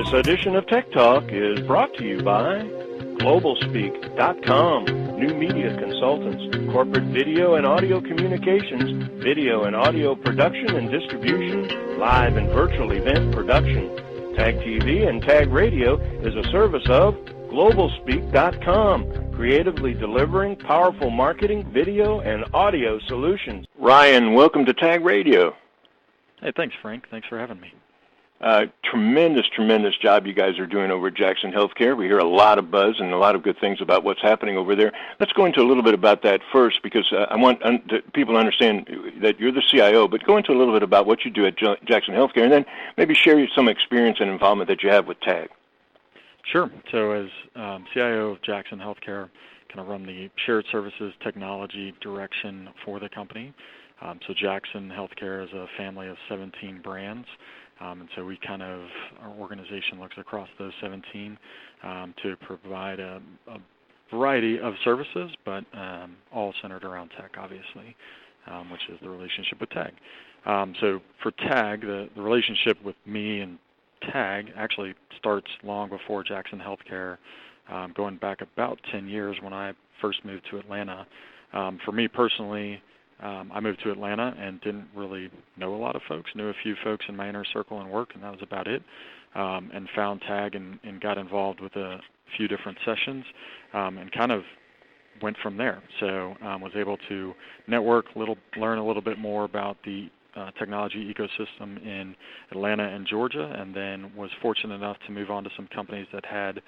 This edition of Tech Talk is brought to you by Globalspeak.com, new media consultants, corporate video and audio communications, video and audio production and distribution, live and virtual event production. Tag TV and Tag Radio is a service of Globalspeak.com, creatively delivering powerful marketing, video, and audio solutions. Ryan, welcome to Tag Radio. Hey, thanks, Frank. Thanks for having me. Tremendous job you guys are doing over at Jackson Healthcare. We hear a lot of buzz and a lot of good things about what's happening over there. Let's go into a little bit about that first, because I want people to understand that you're the CIO, but go into a little bit about what you do at Jackson Healthcare, and then maybe share some experience and involvement that you have with TAG. Sure. So as CIO of Jackson Healthcare, kind of run the shared services technology direction for the company. So Jackson Healthcare is a family of 17 brands. And so our organization looks across those 17 to provide a variety of services, but all centered around tech, obviously, which is the relationship with TAG. So for TAG, the relationship with me and TAG actually starts long before Jackson Healthcare, going back about 10 years when I first moved to Atlanta. For me personally, I moved to Atlanta and didn't really know a lot of folks, knew a few folks in my inner circle and work, and that was about it, and found TAG and got involved with a few different sessions and kind of went from there. So was able to network, learn a little bit more about the technology ecosystem in Atlanta and Georgia, and then was fortunate enough to move on to some companies that had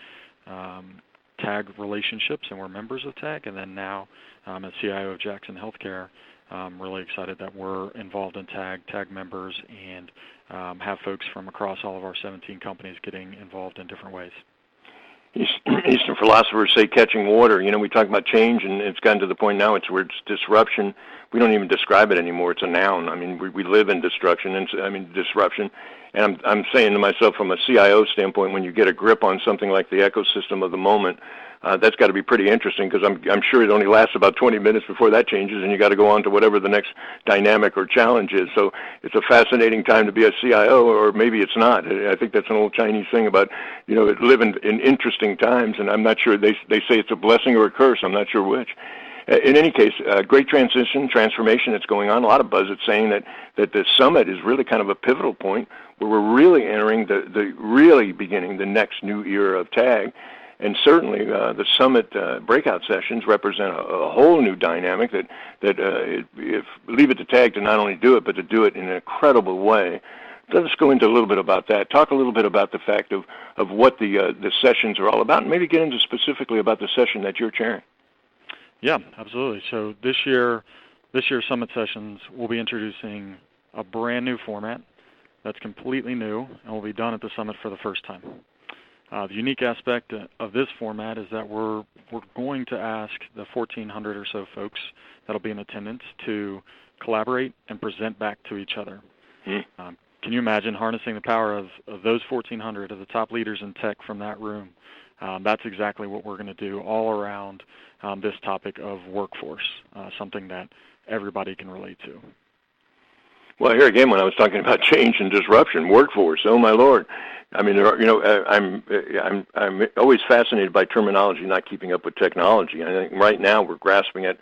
TAG relationships and were members of TAG, and then now as CIO of Jackson Healthcare, I'm really excited that we're involved in TAG members, and have folks from across all of our 17 companies getting involved in different ways. Eastern philosophers say catching water. You know, we talk about change, and it's gotten to the point now where it's disruption. We don't even describe it anymore. It's a noun. I mean, we live in disruption. And I'm saying to myself, from a CIO standpoint, when you get a grip on something like the ecosystem of the moment, that's got to be pretty interesting, because I'm sure it only lasts about 20 minutes before that changes, and you got to go on to whatever the next dynamic or challenge is. So it's a fascinating time to be a CIO, or maybe it's not. I think that's an old Chinese thing about, living in interesting times, and I'm not sure. They say it's a blessing or a curse. I'm not sure which. In any case, great transformation that's going on. A lot of buzz. It's saying that the summit is really kind of a pivotal point where we're really entering the next new era of TAG. And certainly the summit breakout sessions represent a whole new dynamic that if leave it to TAG to not only do it, but to do it in an incredible way. Let's go into a little bit about that. Talk a little bit about the fact of what the sessions are all about, and maybe get into specifically about the session that you're chairing. Yeah, absolutely. So this year's summit sessions, we'll be introducing a brand new format that's completely new and will be done at the summit for the first time. The unique aspect of this format is that we're going to ask the 1,400 or so folks that'll be in attendance to collaborate and present back to each other. Can you imagine harnessing the power of those 1,400 of the top leaders in tech from that room? That's exactly what we're going to do all around this topic of workforce, something that everybody can relate to. Well, here again, when I was talking about change and disruption, workforce, oh my Lord. I mean, I'm always fascinated by terminology, not keeping up with technology. I think right now we're grasping at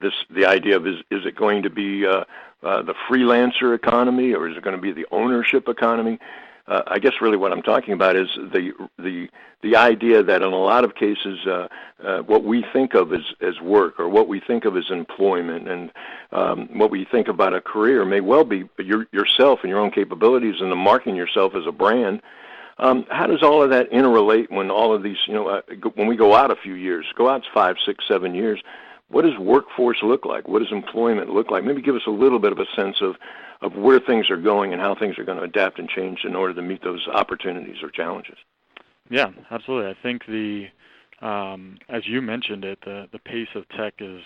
the idea of is it going to be the freelancer economy, or is it going to be the ownership economy? I guess really what I'm talking about is the idea that in a lot of cases what we think of as work, or what we think of as employment, and what we think about a career may well be yourself and your own capabilities, and the marking yourself as a brand. How does all of that interrelate when all of these, when we go out a few years, go out 5, 6, 7 years, what does workforce look like? What does employment look like? Maybe give us a little bit of a sense of where things are going and how things are going to adapt and change in order to meet those opportunities or challenges. Yeah, absolutely. I think as you mentioned it, the pace of tech is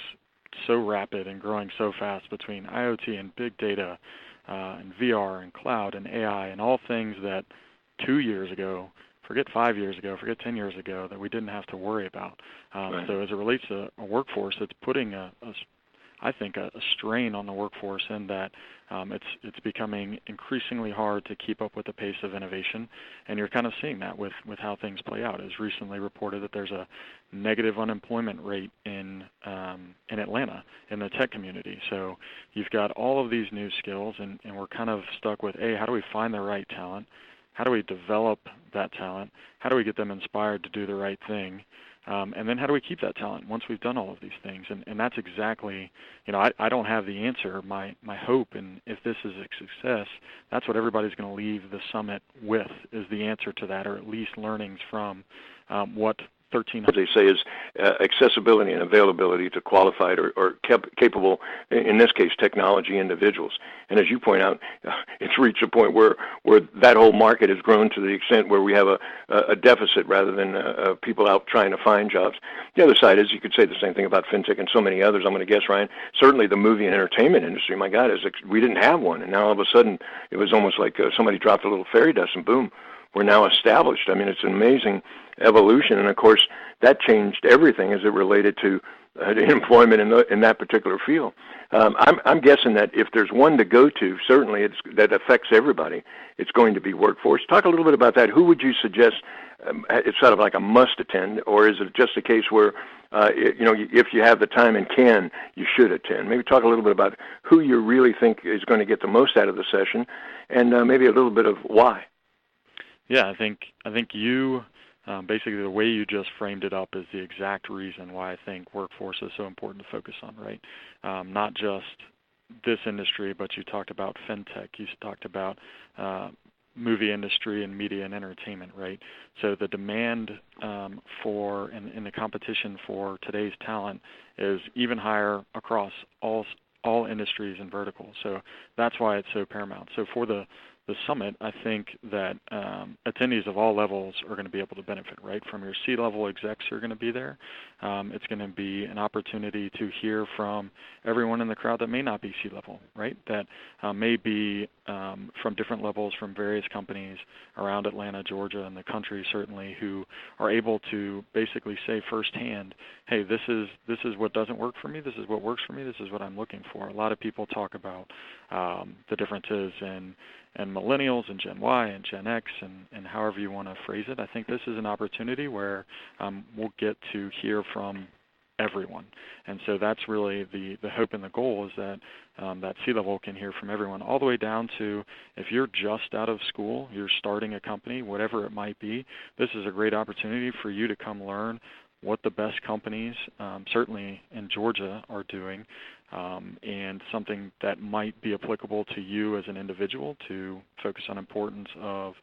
so rapid and growing so fast between IoT and big data and VR and cloud and AI and all things that 2 years ago, forget 5 years ago, forget 10 years ago, that we didn't have to worry about. Right. So as it relates to a workforce, it's putting a I think, a strain on the workforce in that it's becoming increasingly hard to keep up with the pace of innovation, and you're kind of seeing that with how things play out. It's recently reported that there's a negative unemployment rate in Atlanta in the tech community. So you've got all of these new skills, and we're kind of stuck with, how do we find the right talent? How do we develop that talent? How do we get them inspired to do the right thing? And then how do we keep that talent once we've done all of these things? And that's exactly, I don't have the answer. My hope, and if this is a success, that's what everybody's going to leave the summit with, is the answer to that, or at least learnings from what 1300. What they say is accessibility and availability to qualified or capable, in this case, technology individuals. And as you point out, it's reached a point where that whole market has grown to the extent where we have a deficit rather than people out trying to find jobs. The other side is, you could say the same thing about fintech and so many others. I'm going to guess, Ryan, certainly the movie and entertainment industry, my God, we didn't have one. And now all of a sudden it was almost like somebody dropped a little fairy dust and boom, we're now established. I mean, it's an amazing evolution, and of course that changed everything as it related to employment in that particular field. I'm guessing that if there's one to go to, certainly that affects everybody, it's going to be workforce. Talk a little bit about that. Who would you suggest it's sort of like a must attend, or is it just a case where if you have the time and can, you should attend? Maybe talk a little bit about who you really think is going to get the most out of the session, and maybe a little bit of why. Yeah, I think you basically the way you just framed it up is the exact reason why I think workforce is so important to focus on, right? Not just this industry, but you talked about fintech, you talked about movie industry and media and entertainment, right? So the demand for and the competition for today's talent is even higher across all industries and verticals. So that's why it's so paramount. So for the summit, I think that attendees of all levels are going to be able to benefit, right? From your C-level execs who are going to be there. It's going to be an opportunity to hear from everyone in the crowd that may not be C-level, right? That may be from different levels from various companies around Atlanta, Georgia, and the country certainly, who are able to basically say firsthand, hey, this is what doesn't work for me, this is what works for me, this is what I'm looking for. A lot of people talk about the differences in millennials and Gen Y and Gen X and however you want to phrase it. I think this is an opportunity where we'll get to hear from everyone. And so that's really the hope and the goal, is that that C-level can hear from everyone, all the way down to if you're just out of school, you're starting a company, whatever it might be, this is a great opportunity for you to come learn what the best companies, certainly in Georgia, are doing, and something that might be applicable to you as an individual to focus on importance of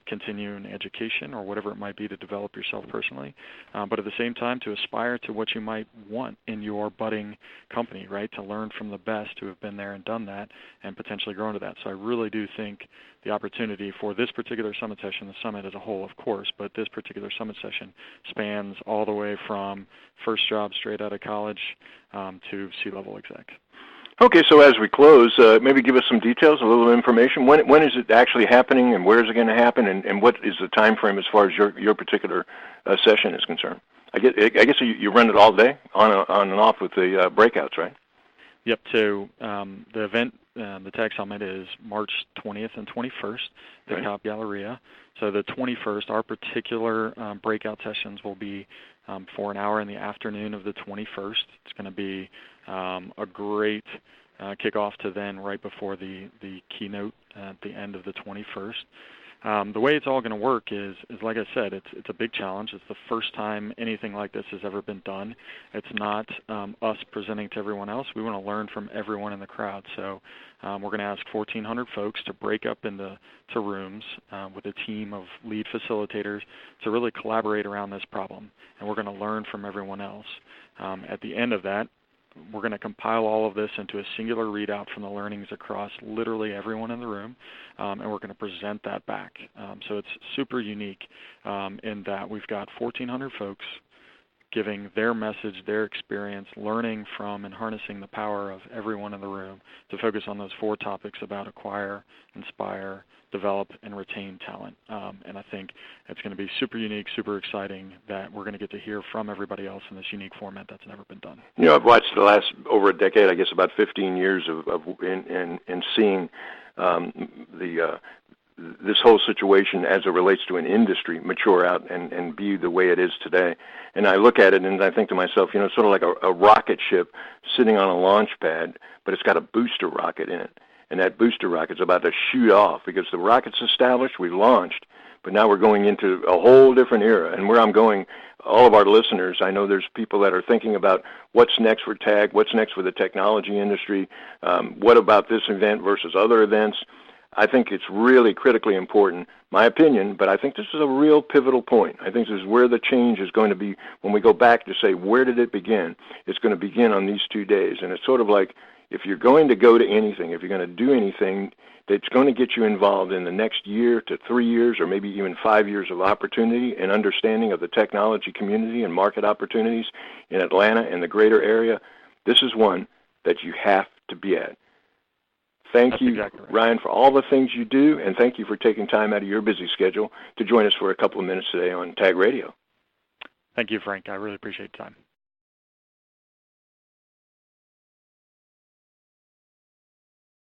continuing education or whatever it might be to develop yourself personally, but at the same time to aspire to what you might want in your budding company, right? To learn from the best who have been there and done that and potentially grow into that. So I really do think the opportunity for this particular summit session, the summit as a whole, of course, but this particular summit session spans all the way from first job straight out of college to C-level exec. Okay, so as we close, maybe give us some details, a little information. When is it actually happening, and where is it going to happen, and what is the time frame as far as your particular session is concerned? I guess you run it all day, on and off with the breakouts, right? Yep. So the event, the Tech Summit, is March 20th and 21st, the Cop Galleria. So the 21st, our particular breakout sessions will be for an hour in the afternoon of the 21st. It's going to be a great kickoff to then right before the keynote at the end of the 21st. The way it's all going to work is like I said, it's a big challenge. It's the first time anything like this has ever been done. It's not us presenting to everyone else. We want to learn from everyone in the crowd. So we're going to ask 1,400 folks to break up into rooms with a team of lead facilitators to really collaborate around this problem. And we're going to learn from everyone else. At the end of that, we're going to compile all of this into a singular readout from the learnings across literally everyone in the room, and we're going to present that back. So it's super unique in that we've got 1,400 folks giving their message, their experience, learning from and harnessing the power of everyone in the room to focus on those 4 topics about acquire, inspire, develop, and retain talent. And I think it's going to be super unique, super exciting that we're going to get to hear from everybody else in this unique format that's never been done. You know, I've watched the last over a decade, I guess about 15 years in seeing this whole situation as it relates to an industry mature out and be the way it is today. And I look at it and I think to myself, you know, sort of like a rocket ship sitting on a launch pad, but it's got a booster rocket in it. And that booster rocket's about to shoot off because the rocket's established, we've launched, but now we're going into a whole different era. And where I'm going, all of our listeners, I know there's people that are thinking about what's next for TAG, what's next for the technology industry, what about this event versus other events. I think it's really critically important, my opinion, but I think this is a real pivotal point. I think this is where the change is going to be when we go back to say, where did it begin? It's going to begin on these 2 days. And it's sort of like, if you're going to go to anything, if you're going to do anything that's going to get you involved in the next year to 3 years or maybe even 5 years of opportunity and understanding of the technology community and market opportunities in Atlanta and the greater area, this is one that you have to be at. Thank you, exactly right, Ryan, for all the things you do, and thank you for taking time out of your busy schedule to join us for a couple of minutes today on TAG Radio. Thank you, Frank. I really appreciate the time.